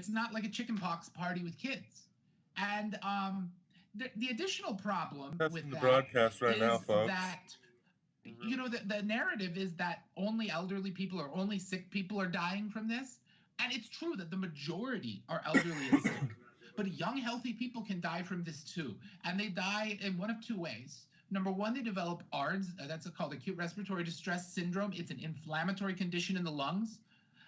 It's not like a chickenpox party with kids. And the additional problem That's with in the that broadcast right now, is folks. that the narrative is that only elderly people or only sick people are dying from this. And it's true that the majority are elderly and sick. But young, healthy people can die from this too. And they die in one of two ways. Number one, they develop ARDS. That's called acute respiratory distress syndrome. It's an inflammatory condition in the lungs.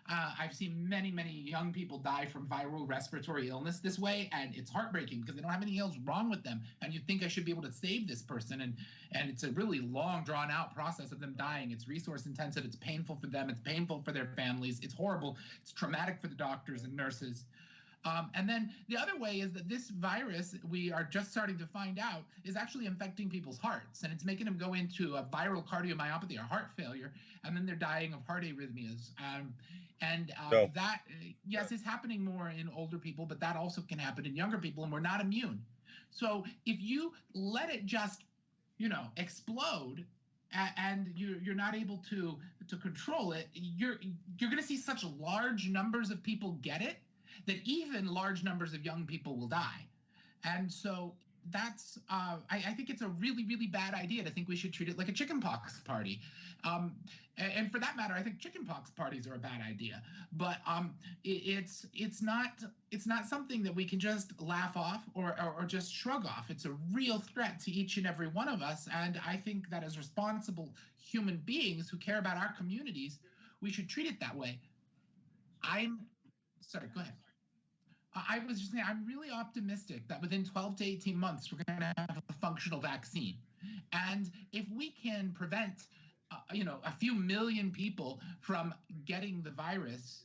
I've seen many, many young people die from viral respiratory illness this way, and it's heartbreaking because they don't have anything else wrong with them. And you think I should be able to save this person, and it's a really long, drawn-out process of them dying. It's resource-intensive. It's painful for them. It's painful for their families. It's horrible. It's traumatic for the doctors and nurses. And then the other way is that this virus, we are just starting to find out, is actually infecting people's hearts. And it's making them go into a viral cardiomyopathy or heart failure, and then they're dying of heart arrhythmias. That, yes, is happening more in older people, but that also can happen in younger people, and we're not immune. So if you let it just, explode, and you're not able to control it, you're going to see such large numbers of people get it that even large numbers of young people will die. And so that's, I think it's a really, really bad idea to think we should treat it like a chickenpox party. And for that matter, I think chickenpox parties are a bad idea. But it's not something that we can just laugh off or just shrug off. It's a real threat to each and every one of us. And I think that as responsible human beings who care about our communities, we should treat it that way. Sorry, go ahead. I was just saying, I'm really optimistic that within 12 to 18 months, we're going to have a functional vaccine. And if we can prevent, a few million people from getting the virus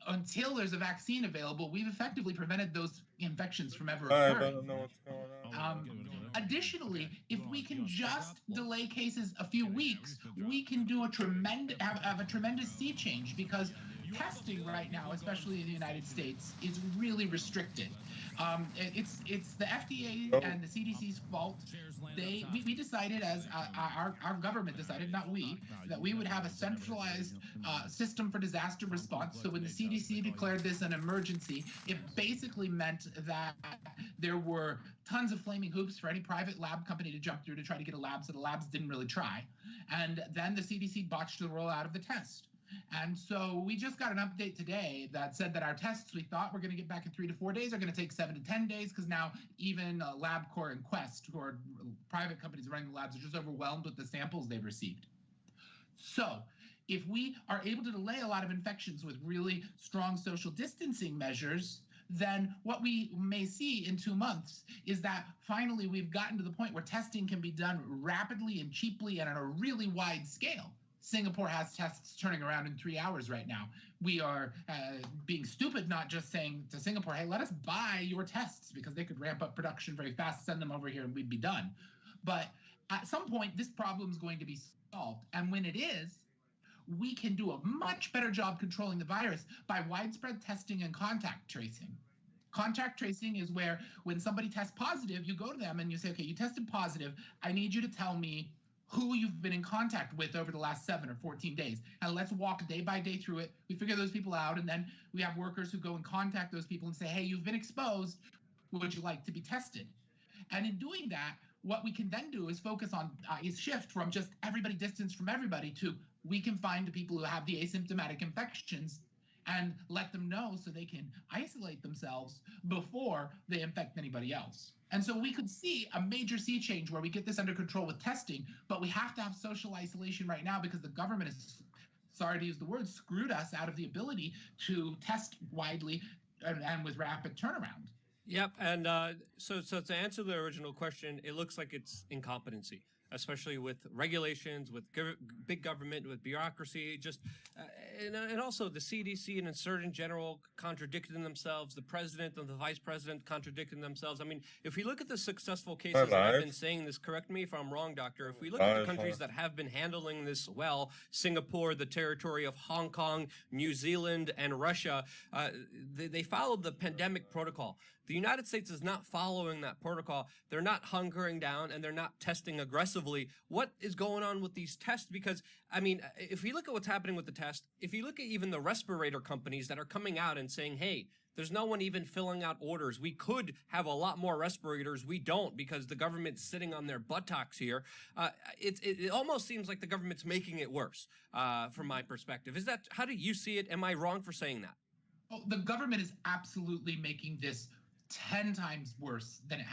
until there's a vaccine available, we've effectively prevented those infections from ever occurring. I don't know what's going on. Additionally, if we can just delay cases a few weeks, we can do have a tremendous sea change, because testing right now, especially in the United States, is really restricted. It's the FDA and the CDC's fault. We decided, as our government decided, not we, that we would have a centralized system for disaster response. So when the CDC declared this an emergency, it basically meant that there were tons of flaming hoops for any private lab company to jump through to try to get a lab, so the labs didn't really try. And then the CDC botched the rollout of the test. And so we just got an update today that said that our tests we thought were going to get back in 3 to 4 days are going to take 7 to 10 days, because now even LabCorp and Quest, who are private companies running the labs, are just overwhelmed with the samples they've received. So if we are able to delay a lot of infections with really strong social distancing measures, then what we may see in 2 months is that finally we've gotten to the point where testing can be done rapidly and cheaply and on a really wide scale. Singapore has tests turning around in 3 hours right now. We are being stupid, not just saying to Singapore, hey, let us buy your tests, because they could ramp up production very fast, send them over here, and we'd be done. But at some point, this problem is going to be solved. And when it is, we can do a much better job controlling the virus by widespread testing and contact tracing. Contact tracing is where when somebody tests positive, you go to them and you say, okay, you tested positive. I need you to tell me who you've been in contact with over the last 7 or 14 days. And let's walk day by day through it. We figure those people out, and then we have workers who go and contact those people and say, hey, you've been exposed. Would you like to be tested? And in doing that, what we can then do is focus on, is shift from just everybody distanced from everybody to we can find the people who have the asymptomatic infections and let them know so they can isolate themselves before they infect anybody else. And so we could see a major sea change where we get this under control with testing, but we have to have social isolation right now because the government is, sorry to use the word, screwed us out of the ability to test widely and with rapid turnaround. Yep, and so to answer the original question, it looks like it's incompetency, especially with regulations, with big government, with bureaucracy, and also the CDC and Surgeon General contradicting themselves, the president and the vice president contradicting themselves. I mean, if we look at the successful cases, and I've been saying this, correct me if I'm wrong, doctor, if we look at the countries that have been handling this well, Singapore, the territory of Hong Kong, New Zealand, and Russia, they followed the pandemic protocol. The United States is not following that protocol. They're not hunkering down, and they're not testing aggressively aggressively. What is going on with these tests? Because, I mean, if you look at what's happening with the test, if you look at even the respirator companies that are coming out and saying, hey, there's no one even filling out orders. We could have a lot more respirators. We don't, because the government's sitting on their buttocks here. It almost seems like the government's making it worse, from my perspective. How do you see it? Am I wrong for saying that? Oh, the government is absolutely making this 10 times worse than it